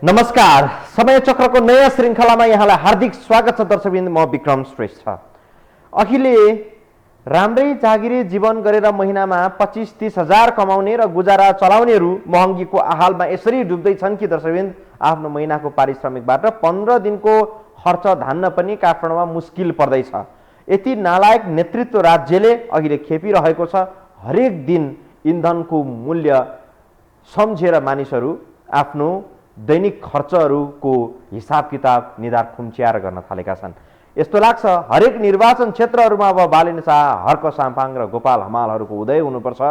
नमस्कार, समय चक्रको नयाँ श्रृङ्खलामा यहाँलाई हार्दिक स्वागत छ दर्शकवृन्द। म विक्रम श्रेष्ठ। अहिले राम्रै जागिरी जीवन गरेर महिनामा 25-30 हजार कमाउने र गुजारा चलाउनेहरू महँगीको आहालमा यसरी डुब्दैछन् कि दर्शकवृन्द, आफ्नो महिनाको पारिश्रमिकबाट 15 दिनको खर्च धान्न पनि काठमाडौँमा मुस्किल पर्दैछ। यति नालायक नेतृत्व राज्यले अहिले खेपिरहेको छ। हरेक दिन इन्धनको मूल्य सम्झेर मानिसहरू आफ्नो दैनिक खर्चहरूको हिसाब किताब निधार खुम्च्याएर गर्न थालेका छन्। यस्तो लाग्छ हरेक निर्वाचन क्षेत्रहरूमा अब बालेन शाह, हर्क साम्पाङ र गोपाल हमालहरूको उदय हुनुपर्छ,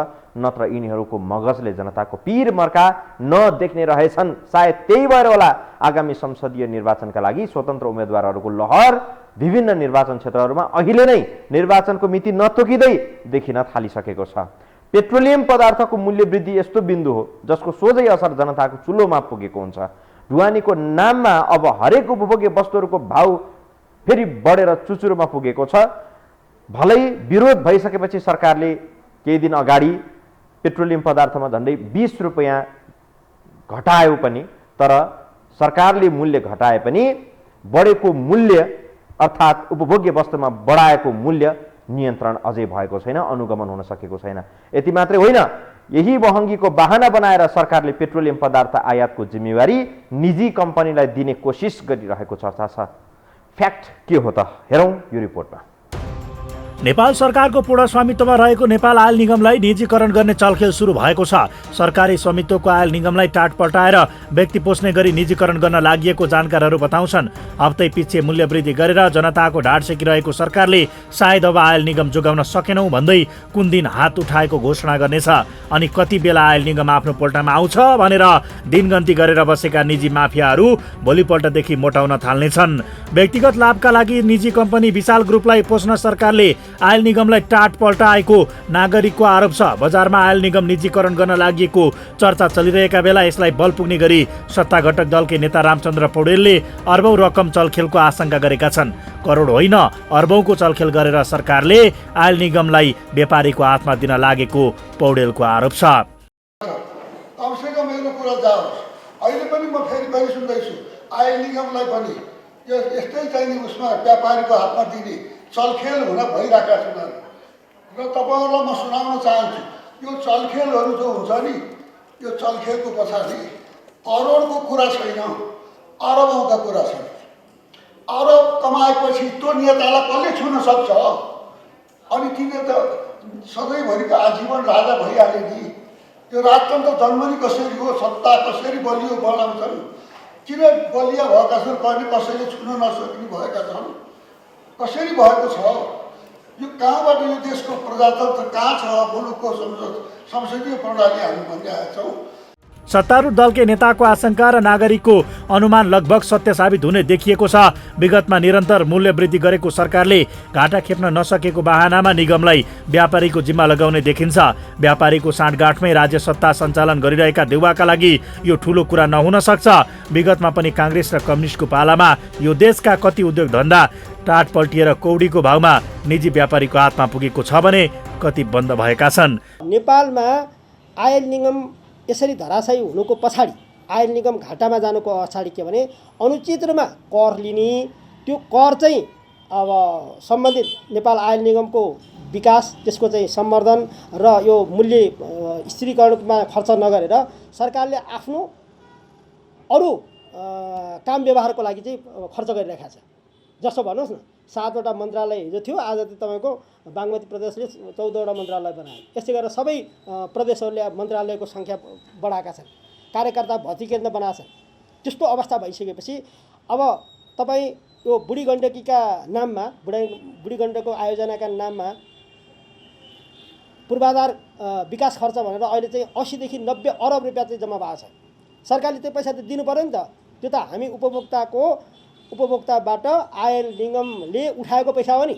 नत्र यिनीहरूको मगजले जनताको पीर मर्का नदेख्ने रहेछन्। सायद त्यही भएर होला आगामी संसदीय निर्वाचनका लागि स्वतन्त्र उम्मेदवारहरूको लहर विभिन्न निर्वाचन क्षेत्रहरूमा अहिले नै निर्वाचनको मिति नतोकिँदै देखिन थालिसकेको छ। पेट्रोलियम पदार्थको मूल्य वृद्धि यस्तो बिन्दु हो जसको सोझै असर जनताको चुलोमा पुगेको हुन्छ। ढुवानीको नाममा अब हरेक उपभोग्य वस्तुहरूको भाउ फेरि बढेर चुचुरोमा पुगेको छ। भलै विरोध भइसकेपछि सरकारले केही दिन अगाडि पेट्रोलियम पदार्थमा झन्डै 20 रुपैयाँ घटायो पनि, तर सरकारले मूल्य घटाए पनि बढेको मूल्य अर्थात् उपभोग्य वस्तुमा बढाएको मूल्य नियन्त्रण अझै भएको छैन, अनुगमन हुन सकेको छैन। यति मात्रै होइन, यही महँगीको बहाना बनाएर सरकारले पेट्रोलियम पदार्थ आयातको जिम्मेवारी निजी कम्पनीलाई दिने कोसिस गरिरहेको चर्चा छ। फ्याक्ट के हो त, हेरौँ यो रिपोर्टमा। नेपाल सरकारको पूर्ण स्वामित्वमा रहेको नेपाल आयल निगमलाई निजीकरण गर्ने चलखेल सुरु भएको छ। सरकारी स्वामित्वको आयल निगमलाई टाट पल्टाएर व्यक्ति पोस्ने गरी निजीकरण गर्न लागि जानकारहरू बताउँछन्। हप्तै पछि मूल्य वृद्धि गरेर जनताको ढाड सेकिरहेको सरकारले सायद अब आयल निगम जोगाउन सकेनौँ भन्दै कुन दिन हात उठाएको घोषणा गर्नेछ अनि कति बेला आयल निगम आफ्नो पोल्टामा आउँछ भनेर दिनगन्ती गरेर बसेका निजी माफियाहरू भोलिपल्टदेखि मोटाउन थाल्नेछन्। व्यक्तिगत लाभका लागि निजी कम्पनी विशाल ग्रुपलाई पोस्न सरकारले आयल निगमलाई टाट पल्टाएको नागरिकको आरोप छ। बजारमा आयल निगम निजीकरण गर्न लागि चर्चा चलिरहेका बेला यसलाई बल पुग्ने गरी सत्ता घटक दलकै नेता रामचन्द्र पौडेलले अर्बौं रकम चलखेलको आशंका गरेका छन्। करोड होइन, अर्बौंको चलखेल गरेर सरकारले आयल निगमलाई व्यापारीको हातमा दिन लागेको पौडेलको आरोप छ। कमसेकम मेरो कुरा जाओस्। अहिले पनि म फेरि पनि सुन्दैछु आयल निगमलाई पनि यो यस्तै चाहिने उसमा व्यापारीको हातमा दिने चलखेल हुन भइरहेका छन् र तपाईँहरूलाई म सुनाउन चाहन्छु। यो चलखेलहरू जो हुन्छ नि, यो चलखेलको पछाडि करोडको कुरा छैन, अरबौँका कुरा छन्। अरब कमाएपछि त्यो नेतालाई कसले छुन सक्छ? अनि तिनीहरू त सधैँभरिको आजीवन राजा भइहाले नि। त्यो राजतन्त्र जन्मनी कसरी हो, सत्ता कसरी बलियो बनाउँछन्, किन बलिया भएका छन्, कहिले कसैले छुन नसक्ने भएका छन्, कसरी भएको छ? यो कहाँबाट यो देशको प्रजातन्त्र कहाँ छ? मुलुकको संसदीय प्रणाली हामी भनिरहेका छौँ। सत्तारूढ दलकै नेताको आशंका र नागरिकको अनुमान लगभग सत्य साबित हुने देखिएको छ। विगतमा निरन्तर मूल्य वृद्धि गरेको सरकारले घाटा खेप्न नसकेको बहानामा निगमलाई व्यापारीको जिम्मा लगाउने देखिन्छ। व्यापारीको साँठगाँठमै राज्य सत्ता सञ्चालन गरिरहेका देउवाका लागि यो ठूलो कुरा नहुन सक्छ। विगतमा पनि काङ्ग्रेस र कम्युनिस्टको पालामा यो देशका कति उद्योग धन्दा टाट पल्टिएर कौडीको भावमा निजी व्यापारीको हातमा पुगेको छ भने कति बन्द भएका छन्। नेपालमा आयल निगम यसरी धराशायी हुनुको पछाडि, आयल निगम घाटामा जानुको पछाडि के भने अनुचित रूपमा कर लिने, त्यो कर चाहिँ अब सम्बन्धित नेपाल आयल निगमको विकास, त्यसको चाहिँ सम्वर्धन र यो मूल्य स्थिरीकरणमा खर्च नगरेर सरकारले आफ्नो अरू काम व्यवहारको लागि चाहिँ खर्च गरिरहेको छ। जस्तो भन्नुहोस् न, 7वटा मन्त्रालय हिजो थियो, आज चाहिँ तपाईँको बागमती प्रदेशले 14वटा मन्त्रालय बनायो। यस्तै गरेर सबै प्रदेशहरूले मन्त्रालयको सङ्ख्या बढाएका छन्, कार्यकर्ता भर्ती केन्द्र बनाएका छन्। त्यस्तो अवस्था भइसकेपछि अब तपाईँ यो बुढी गण्डकीका नाममा, बुढी गण्डकको आयोजनाका नाममा पूर्वाधार विकास खर्च भनेर अहिले चाहिँ 80 देखि 90 अरब रुपियाँ चाहिँ जम्मा भएको छ। सरकारले त्यो पैसा त दिनु पऱ्यो नि त। त्यो त हामी उपभोक्ताबाट आयल निगमले उठाएको पैसा हो नि।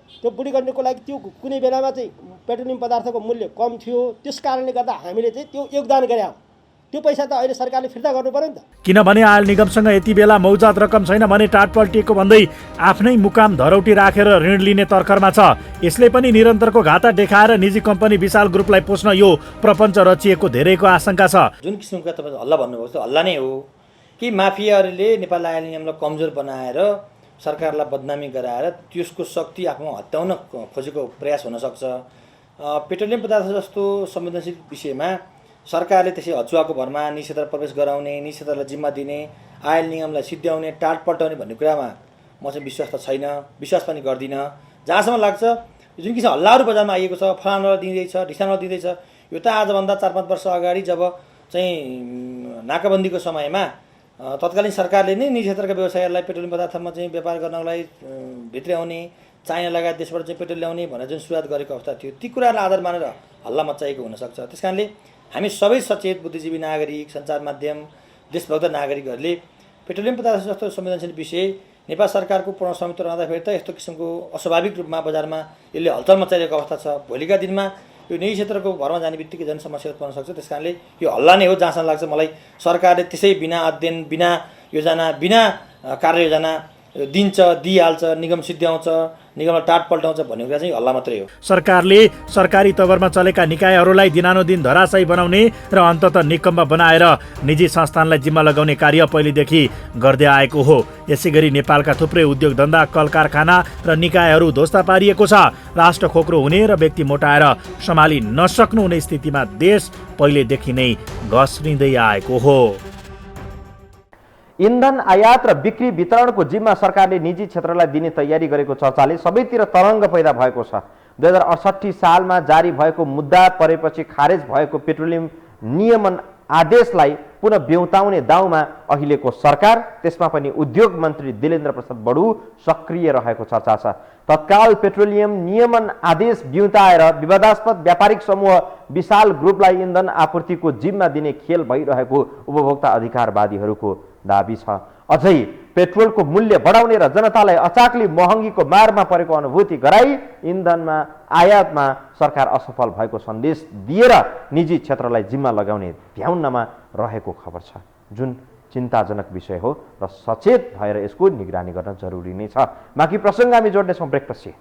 त्यो बुढी गण्डकको लागि त्यो कुनै बेलामा चाहिँ पेट्रोलियम पदार्थको मूल्य कम थियो, त्यस कारणले गर्दा हामीले चाहिँ त्यो योगदान गरे हौँ। त्यो पैसा त अहिले सरकारले फिर्ता गर्नु पर्यो नि त। किनभने आयल निगमसँग यति बेला मौजात रकम छैन भने टाट पल्टिएको भन्दै आफ्नै मुकाम धरौटी राखेर ऋण लिने तर्खरमा छ। यसले पनि निरन्तरको घाटा देखाएर निजी कम्पनी विशाल ग्रुपलाई पोस्न यो प्रपञ्च रचिएको धेरैको आशंका छ। जुन किसिमका तपाईँ हल्ला भन्नुभएको त्यो हल्ला नै हो कि माफियाहरूले नेपाल आयल निगमलाई कमजोर बनाएर सरकारलाई बदनामी गराएर त्यसको शक्ति आफूमा हत्याउन खोजेको प्रयास हुनसक्छ। पेट्रोलियम पदार्थ जस्तो संवेदनशील विषयमा सरकारले त्यसै हचुवाको भरमा निजी क्षेत्र प्रवेश गराउने, निजी क्षेत्रलाई जिम्मा दिने, आयल निगमलाई सिद्ध्याउने, टाट पल्टाउने भन्ने कुरामा म चाहिँ विश्वास त छैन, विश्वास पनि गर्दिनँ। जहाँसम्म लाग्छ जुन किसिम हल्लाहरू बजारमा आइएको छ, फलानालाई दिँदैछ, ढिसानालाई दिँदैछ, यो त आजभन्दा 4-5 वर्ष अगाडि जब चाहिँ नाकाबन्दीको समयमा तत्कालीन सरकारले नै निजी क्षेत्रका व्यवसायहरूलाई पेट्रोलियम पदार्थमा चाहिँ व्यापार गर्नलाई भित्रै आउने, चाइना लगायत देशबाट चाहिँ पेट्रोल ल्याउने भनेर जुन सुरुवात गरेको अवस्था थियो, ती कुराहरूलाई आधार मानेर हल्ला मचाएको हुनसक्छ। त्यस कारणले हामी सबै सचेत बुद्धिजीवी नागरिक, सञ्चार माध्यम, देशभक्त नागरिकहरूले पेट्रोलियम पदार्थ जस्तो संवेदनशील विषय नेपाल सरकारको पूर्ण स्वामित्व रहँदाखेरि त यस्तो किसिमको अस्वाभाविक रूपमा बजारमा यसले हलचल मचाइरहेको अवस्था छ। भोलिका दिनमा यो निजी क्षेत्रको भरमा जाने बित्तिकै जनसमस्या उत्पन्न सक्छ। त्यस कारणले यो हल्ला नै हो। जहाँसम्म लाग्छ मलाई सरकारले त्यसै बिना अध्ययन, बिना योजना, बिना कार्ययोजना दिन्छ, दिइहाल्छ, निगम सिद्ध्याउँछ, निगमलाई टाट पल्टाउँछ भन्ने कुरा चाहिँ हल्ला मात्रै हो। सरकारले सरकारी तवरमा चलेका निकायहरूलाई दिनानुदिन धराशायी बनाउने र अन्ततः निकम्मा बनाएर निजी संस्थानलाई जिम्मा लगाउने कार्य पहिलेदेखि गर्दै आएको हो। यसैगरी नेपालका थुप्रै उद्योग धन्दा, कल कारखाना र निकायहरू ध्वस्त पारिएको छ। राष्ट्र खोक्रो हुने र व्यक्ति मोटाएर सम्हालि नसक्नु हुने स्थितिमा देश पहिलेदेखि नै घस्रिँदै आएको हो। इन्धन आयात र बिक्री वितरणको जिम्मा सरकारले निजी क्षेत्रलाई दिने तयारी गरेको चर्चाले सबैतिर तरङ्ग पैदा भएको छ। 2068 सालमा जारी भएको मुद्दा परेपछि खारेज भएको पेट्रोलियम नियमन आदेशलाई पुनः ब्यौताउने दाउमा अहिलेको सरकार, त्यसमा पनि उद्योग मन्त्री दिलेन्द्र प्रसाद बडु सक्रिय रहेको चर्चा छ। तत्काल पेट्रोलियम नियमन आदेश ब्यौताएर विवादास्पद व्यापारिक समूह विशाल ग्रुपलाई इन्धन आपूर्तिको जिम्मा दिने खेल भइरहेको उपभोक्ता अधिकारवादीहरूको दाबी छ। अझै पेट्रोलको मूल्य बढाउने र जनतालाई अचाकली महँगीको मारमा परेको अनुभूति गराई इन्धनमा आयातमा सरकार असफल भएको सन्देश दिएर निजी क्षेत्रलाई जिम्मा लगाउने भ्याउनमा रहेको खबर छ, जुन चिन्ताजनक विषय हो र सचेत भएर यसको निगरानी गर्न जरुरी नै छ। बाँकी प्रसङ्ग हामी जोड्नेछौँ ब्रेकपछि।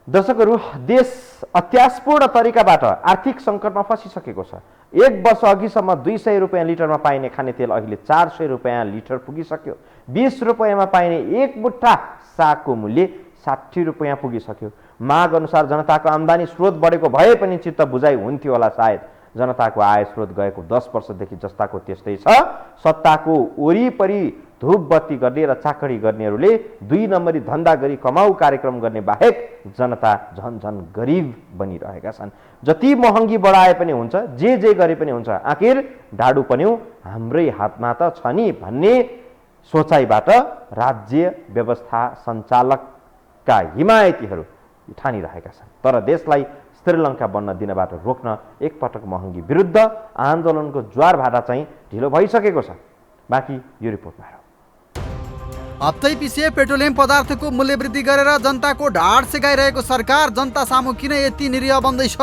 दर्शकहरू, देश अत्यासपूर्ण तरिकाबाट आर्थिक सङ्कटमा फसिसकेको छ। 1 वर्ष अघिसम्म 200 रुपियाँ लिटरमा पाइने खानेतेल अहिले 400 रुपियाँ लिटर पुगिसक्यो। 20 रुपियाँमा पाइने एक मुठा सागको मूल्य 60 रुपियाँ पुगिसक्यो। माग अनुसार जनताको आम्दानी स्रोत बढेको भए पनि चित्त बुझाइ हुन्थ्यो होला सायद। जनताको आय स्रोत गएको 10 वर्षदेखि जस्ताको त्यस्तै छ। सत्ताको वरिपरि धूप बत्ती गर्ने र चाकडी गर्नेहरूले 2 नम्बरी धन्दा गरी कमाउ कार्यक्रम गर्ने बाहेक जनता झन झन गरिब बनिरहेका छन्। जति महँगी बढाए पनि हुन्छ, जे गरे पनि हुन्छ, आखिर ढाडु पन्यौ हाम्रै हातमा त छ नि भन्ने सोचाइबाट राज्य व्यवस्था सञ्चालकका हिमायतीहरू ठानिरहेका छन्। तर देशलाई श्रीलङ्का बन्न दिनबाट रोक्न एकपटक महँगी विरुद्ध आन्दोलनको ज्वार भाटा चाहिँ ढिलो भइसकेको छ। बाँकी यो रिपोर्टमा हेरौँ। हप्तै पछि पेट्रोलियम पदार्थको मूल्य वृद्धि गरेर जनताको ढाड सेकाइरहेको सरकार जनता सामु किन यति निरीह बन्दैछ?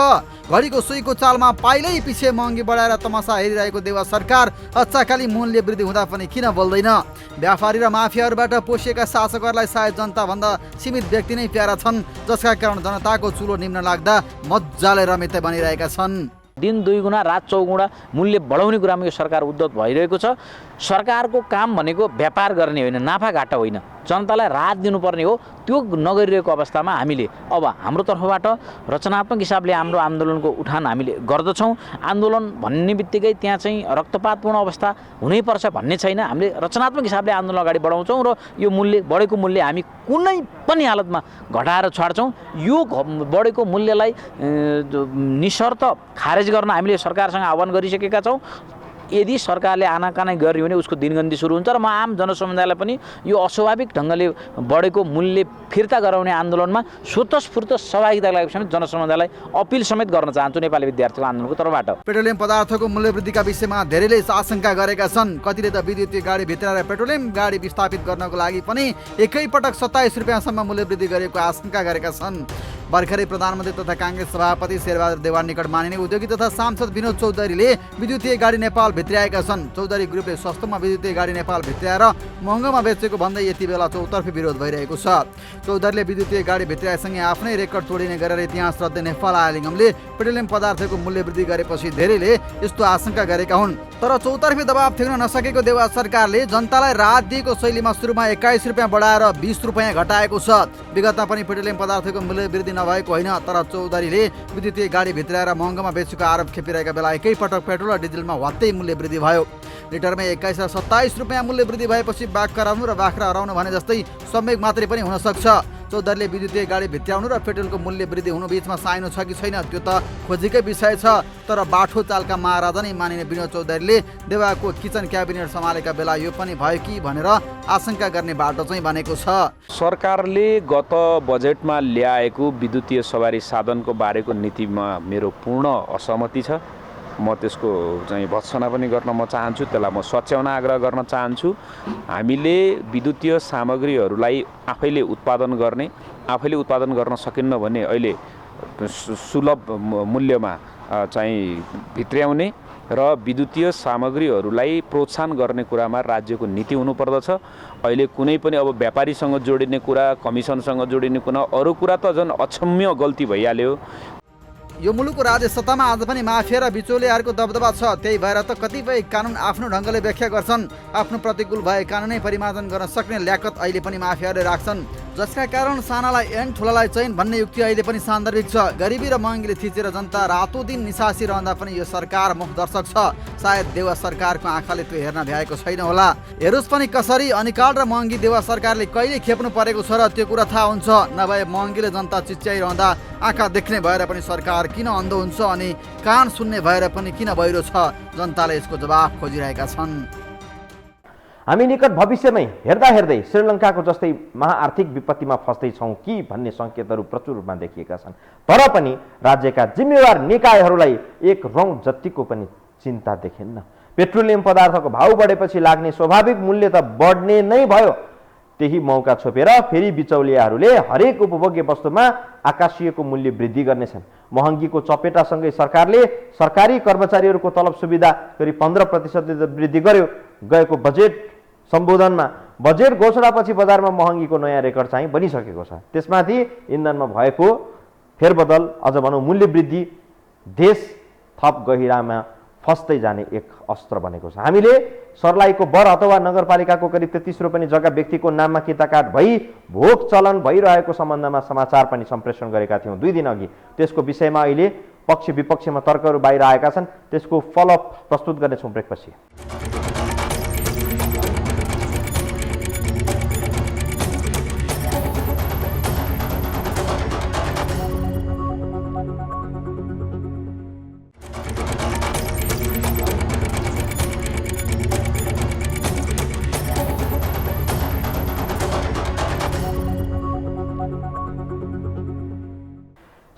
घडीको सुईको चालमा पाइलै पछि महँगी बढाएर तमासा हेरिरहेको देवा सरकार अचाकली मूल्य वृद्धि हुँदा पनि किन बोल्दैन? व्यापारी र माफियाहरूबाट पोषिएका शासकहरूलाई सायद जनताभन्दा सीमित व्यक्ति नै प्यारा छन्, जसका कारण जनताको चुलो निम्न लाग्दा मजाले रमिते बनिरहेका छन्। दिन 2 गुणा रात 4 गुणा मूल्य बढाउने कुरामा यो सरकार उद्यत भइरहेको छ। सरकारको काम भनेको व्यापार गर्ने होइन, नाफा घाटा होइन, जनतालाई राहत दिनुपर्ने हो। त्यो नगरिरहेको अवस्थामा हामीले अब हाम्रो तर्फबाट रचनात्मक हिसाबले हाम्रो आन्दोलनको उठान हामीले गर्दछौँ। आन्दोलन भन्ने बित्तिकै त्यहाँ चाहिँ रक्तपातपूर्ण अवस्था हुनैपर्छ भन्ने छैन। हामीले रचनात्मक हिसाबले आन्दोलन अगाडि बढाउँछौँ र यो मूल्य बढेको मूल्य हामी कुनै पनि हालतमा घटाएर छाड्छौँ। यो बढेको मूल्यलाई निशर्त खारेज गर्न हामीले सरकारसँग आह्वान गरिसकेका छौँ। यदि सरकारले आनाकानी गर्यो भने उसको दिनगन्ती सुरु हुन्छ र म आम जनसमुदायलाई पनि यो अस्वाभाविक ढङ्गले बढेको मूल्य फिर्ता गराउने आन्दोलनमा स्वतस्फूर्त सहभागिता लागेको समेत जनसमुदायलाई अपिल समेत गर्न चाहन्छु नेपाली विद्यार्थीको आन्दोलनको तर्फबाट। पेट्रोलियम पदार्थको मूल्यवृद्धिका विषयमा धेरैले आशंका गरेका छन्। कतिले त विद्युतीय गाडी भित्राएर पेट्रोलियम गाडी विस्थापित गर्नको लागि पनि एकैपटक 27 रुपियाँसम्म मूल्यवृद्धि गरेको आशंका गरेका छन्। भर्खरै प्रधानमन्त्री तथा काङ्ग्रेस सभापति शेरबहादुर देवान निकट मानिने उद्योगी तथा सांसद विनोद चौधरीले विद्युतीय गाडी नेपाल भित्र्याएका छन्। चौधरी ग्रुपले सस्तोमा विद्युतीय गाडी नेपाल भित्र्याएर महँगोमा बेचेको भन्दै यति बेला चौतर्फी विरोध भइरहेको छ। चौधरीले विद्युतीय गाडी भित्र्याएसँगै आफ्नै रेकर्ड तोडिने गरेर इतिहास रच्दै नेपाल आयल निगमले पेट्रोलियम पदार्थको मूल्य वृद्धि गरेपछि धेरैले यस्तो आशंका गरेका हुन्। तर चौतर्फी दबाब थ्याउन नसकेको देवा सरकारले जनतालाई राहत दिएको शैलीमा सुरुमा 21 रुपियाँ बढाएर 20 रुपियाँ घटाएको छ। विगतमा पनि पेट्रोलियम पदार्थको मूल्य वृद्धि नभएको होइन, तर चौधरीले विद्युतीय गाडी भित्राएर महँगोमा बेचेको आरोप खेपिरहेका बेला एकैपटक पेट्रोल र डिजलमा वात्तै मूल्य वृद्धि भयो। लिटरमा 21 र 27 रुपियाँ मूल्य वृद्धि भएपछि बाघ कराउनु र बाख्रा हराउनु भने जस्तै संवेग मात्रै पनि हुन सक्छ। चौधरीले विद्युतीय गाडी भित्र्याउनु र पेट्रोलको मूल्य वृद्धि हुनु बीचमा साइनो छ कि छैन त्यो त खोजीकै विषय छ। तर बाठो चालका महाराजा नै मानिने विनोद चौधरीले देवाको किचन क्याबिनेट सम्हालेका बेला यो पनि भयो कि भनेर आशंका गर्ने बाटो चाहिँ बनेको छ। सरकारले गत बजेटमा ल्याएको विद्युतीय सवारी साधनको बारेको नीतिमा मेरो पूर्ण असहमति छ। म त्यसको चाहिँ भत्सना पनि गर्न म चाहन्छु, त्यसलाई म सच्याउन आग्रह गर्न चाहन्छु। हामीले विद्युतीय सामग्रीहरूलाई आफैले उत्पादन गर्न सकिन्न भने अहिले सुलभ मूल्यमा चाहिँ भित्र्याउने र विद्युतीय सामग्रीहरूलाई प्रोत्साहन गर्ने कुरामा राज्यको नीति हुनुपर्दछ। अहिले कुनै पनि अब व्यापारीसँग जोडिने कुरा, कमिसनसँग जोडिने कुरा, अरू कुरा त झन् अक्षम्य गल्ती भइहाल्यो। यो मुलुकको राज्य सत्तामा आज पनि माफिया र बिचौलियाहरूको दबदबा छ। त्यही भएर त कतिपय कानुन आफ्नो ढङ्गले व्याख्या गर्छन्। आफ्नो प्रतिकूल भए कानुनै परिमार्जन गर्न सक्ने ल्याकत अहिले पनि माफियाले राख्छन्, जसका कारण सानालाई एन ठुलालाई चैन भन्ने युक्ति अहिले पनि सान्दर्भिक छ। गरिबी र महँगीले थिचेर जनता रातो दिन निसासी रहँदा पनि यो सरकार मुखदर्शक छ। सायद देवा सरकारको आँखाले त्यो हेर्न भ्याएको छैन होला। हेरोस् पनि कसरी अनिकाल र महँगी देवा सरकारले कहिले खेप्नु परेको छ र त्यो कुरा थाहा हुन्छ। नभए महँगीले जनता चिच्याइरहँदा आँखा देख्ने भएर पनि सरकार किन अन्धो हुन्छ अनि कान सुन्ने भएर पनि किन बहिरो छ? जनताले यसको जवाफ खोजिरहेका छन्। हामी निकट भविष्यमै हेर्दा हेर्दै श्रीलङ्काको जस्तै महाआर्थिक विपत्तिमा फस्दैछौँ कि भन्ने सङ्केतहरू प्रचुर रूपमा देखिएका छन्। तर पनि राज्यका जिम्मेवार निकायहरूलाई एक रौँ जतिको पनि चिन्ता देखिन्न। पेट्रोलियम पदार्थको भाउ बढेपछि लाग्ने स्वाभाविक मूल्य त बढ्ने नै भयो। त्यही मौका छोपेर फेरि बिचौलियाहरूले हरेक उपभोग्य वस्तुमा आकाशीयको मूल्य वृद्धि गर्नेछन्। महँगीको चपेटासँगै सरकारले सरकारी कर्मचारीहरूको तलब सुविधा करिब 15% वृद्धि गर्यो। गएको बजेट सम्बोधनमा बजेट घोषणापछि बजारमा महँगीको नयाँ रेकर्ड चाहिँ बनिसकेको छ। त्यसमाथि इन्धनमा भएको फेरबदल, अझ भनौँ मूल्य वृद्धि देश थप गहिरामा फस्दै जाने एक अस्त्र बनेको छ। हामीले सर्लाहीको बर अथवा नगरपालिकाको करिब 33 रोपनी जग्गा व्यक्तिको नाममा किताकाट भई भोग चलन भइरहेको सम्बन्धमा समाचार पनि सम्प्रेषण गरेका थियौँ 2 दिन अघि। त्यसको विषयमा अहिले पक्ष विपक्षमा तर्कहरू बाहिर आएका छन्। त्यसको फलोअप प्रस्तुत गर्नेछौँ ब्रेकपछि।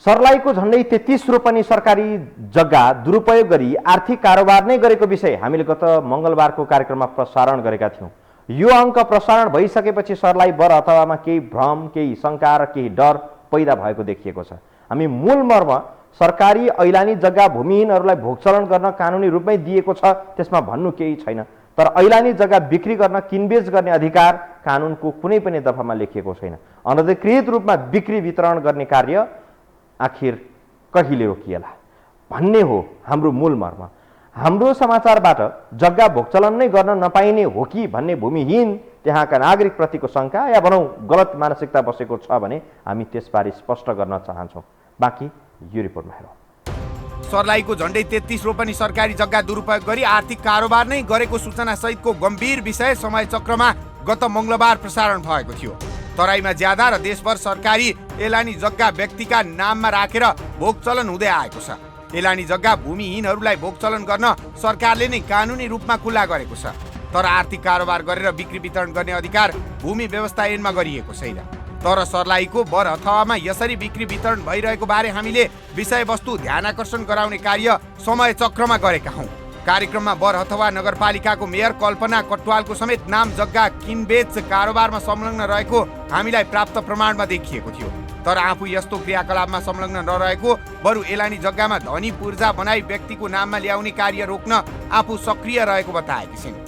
सर्लाहीको झन्डै 33 रोपनी सरकारी जग्गा दुरुपयोग गरी आर्थिक कारोबार नै गरेको विषय हामीले गत मङ्गलबारको कार्यक्रममा प्रसारण गरेका थियौँ। यो अङ्क प्रसारण भइसकेपछि सर्लाही बर अथवामा केही भ्रम, केही शङ्का र केही डर पैदा भएको देखिएको छ। हामी मूल मर्म सरकारी ऐलानी जग्गा भूमिहीनहरूलाई भोगचलन गर्न कानुनी रूपमै दिएको छ, त्यसमा भन्नु केही छैन। तर ऐलानी जग्गा बिक्री गर्न, किनबेच गर्ने अधिकार कानुनको कुनै पनि दफामा लेखिएको छैन। अनधिकृत रूपमा बिक्री वितरण गर्ने कार्य आखिर कहिले रोकिएला भन्ने हो हाम्रो मूल मर्म। हाम्रो समाचारबाट जग्गा भोगचलन नै गर्न नपाइने हो कि भन्ने भूमिहीन त्यहाँका नागरिकप्रतिको शङ्का या भनौँ गलत मानसिकता बसेको छ भने हामी त्यसबारे स्पष्ट गर्न चाहन्छौँ। बाँकी यो रिपोर्टमा हेरौँ। सर्लाहीको झन्डै 33 रोपनी सरकारी जग्गा दुरुपयोग गरी आर्थिक कारोबार नै गरेको सूचना सहितको गम्भीर विषय समय चक्रमा गत मङ्गलबार प्रसारण भएको थियो। तराईमा ज्यादा र देशभर सरकारी एलानी जग्गा व्यक्तिका नाममा राखेर भोगचलन हुँदै आएको छ। एलानी जग्गा भूमिहीनहरूलाई भोगचलन गर्न सरकारले नै कानुनी रूपमा खुला गरेको छ। तर आर्थिक कारोबार गरेर बिक्री वितरण गर्ने अधिकार भूमि व्यवस्था ऐनमा गरिएको छैन। तर सर्लाहीको बर अथवामा यसरी बिक्री वितरण भइरहेको बारे हामीले विषयवस्तु ध्यानाकर्षण गराउने कार्य समय चक्रमा गरेका हौँ। कार्यक्रममा बर अथवा नगरपालिकाको मेयर कल्पना कटवालको समेत नाम जग्गा किनबेच कारोबारमा संलग्न रहेको हामीलाई प्राप्त प्रमाणमा देखिएको थियो। तर आफू यस्तो क्रियाकलापमा संलग्न नरहेको, बरु एलानी जग्गामा धनी पूर्जा बनाई व्यक्तिको नाममा ल्याउने कार्य रोक्न आफू सक्रिय रहेको बताएकी छिन्।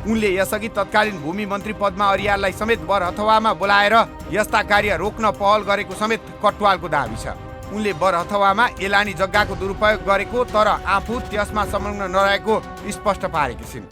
उनले यसअघि तत्कालीन भूमि मन्त्री पद्मा अर्याललाई समेत बर अथवामा बोलाएर यस्ता कार्य रोक्न पहल गरेको समेत कटवालको दाबी छ। उनले बर अथवामा एलानी जग्गाको दुरुपयोग गरेको तर आफू त्यसमा संलग्न नरहेको स्पष्ट पारेकी छिन्।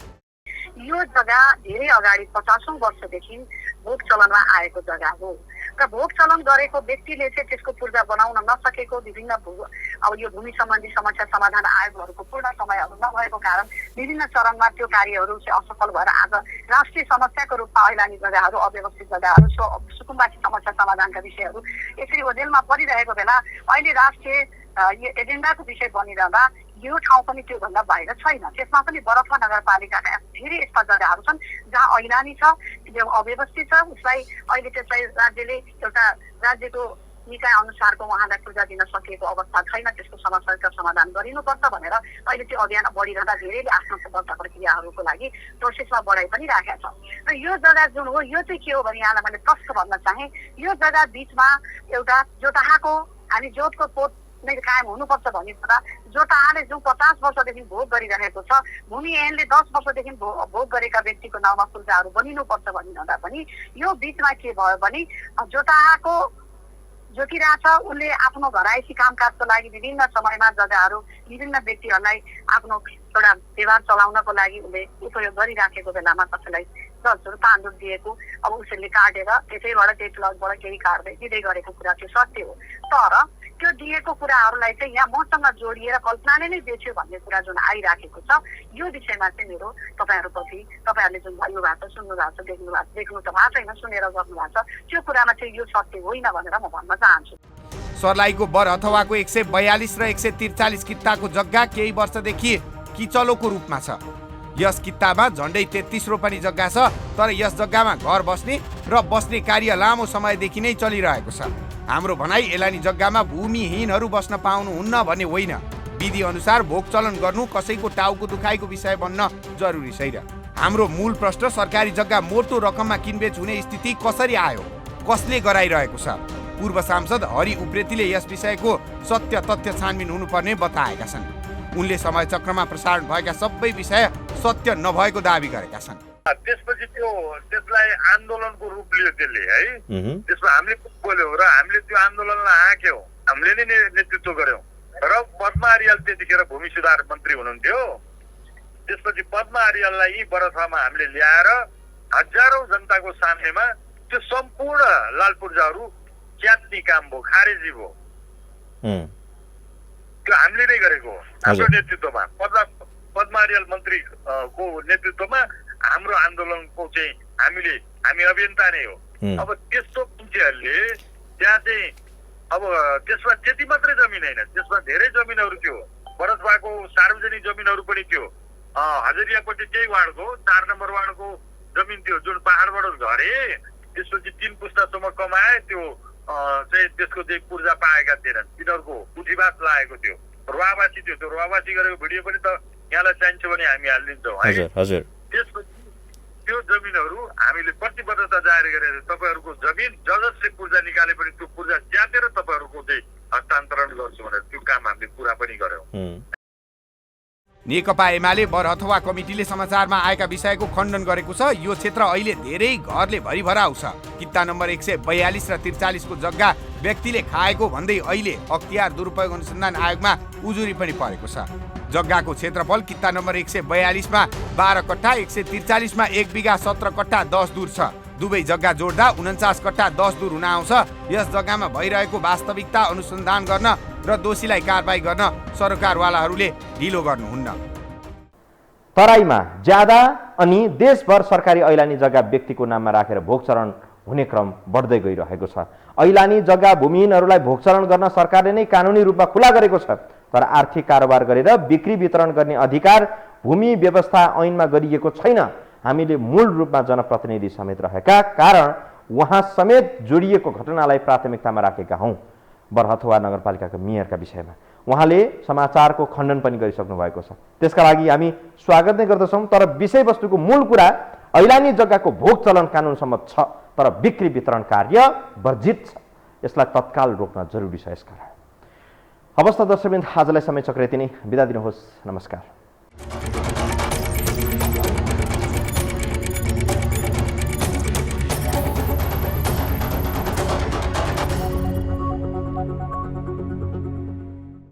यो जग्गा धेरै अगाडि 50औं वर्षदेखि भोग चलनमा आएको जग्गा हो र भोग चलन गरेको व्यक्तिले चाहिँ त्यसको पूर्जा बनाउन नसकेको विभिन्न अब यो भूमि सम्बन्धी समस्या समाधान आयोगहरूको पूर्ण समयहरू नभएको कारण विभिन्न चरणमा त्यो कार्यहरू चाहिँ असफल भएर आज राष्ट्रिय समस्याको रूपमा ऐलानी जग्गाहरू, अव्यवस्थित जग्गाहरू, सुकुम्बासी समस्या समाधानका विषयहरू यसरी ओझेलमा परिरहेको बेला अहिले राष्ट्रिय एजेन्डाको विषय बनिरहँदा यो ठाउँ पनि त्योभन्दा बाहिर छैन। त्यसमा पनि बरफा नगरपालिकाका धेरै यस्ता जग्गाहरू छन् जहाँ ऐलानी छ, त्यो अव्यवस्थित छ। उसलाई अहिले त्यसलाई राज्यले एउटा राज्यको निकाय अनुसारको उहाँलाई पूर्जा दिन सकिएको अवस्था छैन, त्यसको समस्याको समाधान गरिनुपर्छ भनेर अहिले त्यो अभियान बढिरहँदा धेरैले आफ्नो दर्ता प्रक्रियाहरूको लागि प्रोसेसमा बढाइ पनि राखेका छ। र यो जग्गा जुन हो यो चाहिँ के हो भने यहाँलाई मैले प्रश्न भन्न चाहे, यो जग्गा बिचमा एउटा जोटाहाको हामी जोतको पोत नै कायम हुनुपर्छ भनिन्छ। जोटाहाले जो 50 वर्षदेखि भोग गरिरहेको छ, भूमि ऐनले 10 वर्षदेखि भोग गरेका व्यक्तिको नाउँमा पूर्जाहरू बनिनुपर्छ भनिरहँदा पनि यो बिचमा के भयो भने जोटाहाको जोतिरहेछ, उसले आफ्नो घरायसी कामकाजको लागि विभिन्न समयमा जग्गाहरू विभिन्न व्यक्तिहरूलाई आफ्नो एउटा व्यवहार चलाउनको लागि उसले उपयोग गरिराखेको बेलामा कसैलाई 10 तान्दुल दिएको, अब उसले काटेर त्यसैबाट त्यही प्लटबाट केही काट्दै दिँदै गरेको कुरा त्यो सत्य हो। तर त्यो दिएको कुराहरूलाई चाहिँ यहाँ मसँग जोडिएर कल्पनाले नै बेच्यो भन्ने कुरा जुन आइराखेको छ, यो विषयमा चाहिँ मेरो तपाईँहरूप्रति तपाईँहरूले जुन भन्नु भएको छ, सुन्नु भएको छ, देख्नु त भएको छैन, सुनेर गर्नु भएको छ, त्यो कुरामा चाहिँ यो सत्य होइन भनेर म भन्न चाहन्छु। सर्लाहीको बर अथवाको 142 र 143 कित्ताको जग्गा केही वर्षदेखि किचलोको रूपमा छ। यस कित्तामा झन्डै 33 रोपनी जग्गा छ, तर यस जग्गामा घर बस्ने र बस्ने कार्य लामो समयदेखि नै चलिरहेको छ। हाम्रो भनाइ एलानी जग्गामा भूमिहीनहरू बस्न पाउनुहुन्न भन्ने होइन। विधि अनुसार भोग चलन गर्नु कसैको टाउको दुखाइको विषय बन्न जरुरी छैन। हाम्रो मूल प्रश्न सरकारी जग्गा मोटो रकममा किनबेच हुने स्थिति कसरी आयो, कसले गराइरहेको छ? पूर्व सांसद हरि उप्रेतीले यस विषयको सत्य तथ्य छानबिन हुनुपर्ने बताएका छन्। उनले समय चक्रमा प्रसारण भएका सबै विषय सत्य नभएको दावी गरेका छन्। त्यसपछि त्यसलाई आन्दोलनको रूप लियो त्यसले है। त्यसमा हामीले बोल्यौँ र हामीले त्यो आन्दोलनलाई हाँक्यौँ, हामीले नै नेतृत्व गर्यौँ र पद्मा अर्याल त्यतिखेर भूमि सुधार मन्त्री हुनुहुन्थ्यो। त्यसपछि पद्मा अर्याललाई यी बरथामा हामीले ल्याएर हजारौं जनताको सामनेमा त्यो सम्पूर्ण लाल पूर्जाहरू च्यात्ने काम भयो, खारेजी भयो। त्यो हामीले नै गरेको हो हाम्रो नेतृत्वमा, पद्मा अर्याल मन्त्रीको नेतृत्वमा हाम्रो आन्दोलनको चाहिँ हामी अभियन्ता नै हो। अब त्यस्तो मान्छेहरूले त्यहाँ चाहिँ अब त्यसमा त्यति मात्रै जमिन होइन, त्यसमा धेरै जमिनहरू थियो। बरसबाको सार्वजनिक जमिनहरू पनि थियो। हजरियापट्टि त्यही वार्डको 4 नम्बर वार्डको जमिन थियो जुन पहाडबाट झरे, त्यसपछि 3 पुस्तासम्म कमाए, त्यो चाहिँ त्यसको चाहिँ पूर्जा पाएका थिएनन्, तिनीहरूको पुँजीवास लागेको थियो, रुवावासी थियो। त्यो रुवावासी गरेको भिडियो पनि त यहाँलाई चाहिन्छ भने हामी हालिदिन्छौँ है। त्यसपछि त्यो जमिनहरू हामीले प्रतिबद्धता जाहेर गरेर तपाईँहरूको जमिन जसले पूर्जा निकाले पनि त्यो पूर्जा च्यातेर तपाईँहरूको चाहिँ हस्तान्तरण गर्छु भनेर त्यो काम हामीले पुरा पनि गर्यौँ। नेकपा एमाले बर अथवा कमिटीले समाचारमा आएका विषयको खण्डन गरेको छ। यो क्षेत्र अहिले धेरै घरले भरिभराउ छ। कित्ता नम्बर 142 र 43 को जग्गा व्यक्तिले खाएको भन्दै अहिले अख्तियार दुरुपयोग अनुसन्धान आयोगमा उजुरी पनि परेको छ। जग्गाको क्षेत्रफल कित्ता नम्बर 142 मा 12 कट्ठा, 143 मा 1 बिघा 17 कट्ठा 10 दूर छ। दुवै जग्गा जोड्दा 49 कट्ठा 10 दूर हुन आउँछ। यस जग्गामा भइरहेको वास्तविकता अनुसन्धान गर्न र दोषीलाई कारबाही गर्न सरकारवालाहरूले ढिलो गर्नुहुन्न। तराईमा ज्यादा अनि देशभर सरकारी ऐलानी जग्गा व्यक्तिको नाममा राखेर भोगचरण हुने क्रम बढ्दै गइरहेको छ। ऐलानी जग्गा भूमिहीनहरूलाई भोगचरण गर्न सरकारले नै कानुनी रूपमा खुला गरेको छ। तर आर्थिक कारोबार गरेर बिक्री वितरण गर्ने अधिकार भूमि व्यवस्था ऐनमा गरिएको छैन। हामीले मूल रूपमा जनप्रतिनिधि समेत रहेका कारण उहाँ समेत जोडिएको घटनालाई प्राथमिकतामा राखेका हौँ। बरहथुवा नगरपालिकाको मेयरका विषयमा उहाँले समाचारको खण्डन पनि गरिसक्नु भएको छ। त्यसका लागि हामी स्वागत नै गर्दछौँ। तर विषयवस्तुको मूल कुरा ऐलानी जग्गाको भोग चलन कानुनसम्म छ, तर बिक्री वितरण कार्य वर्जित छ। यसलाई तत्काल रोक्न जरुरी छ। यसकारण हवस् त दर्शकवृन्द, आजलाई समय चक्र यति नै। बिदा दिनुहोस्। नमस्कार।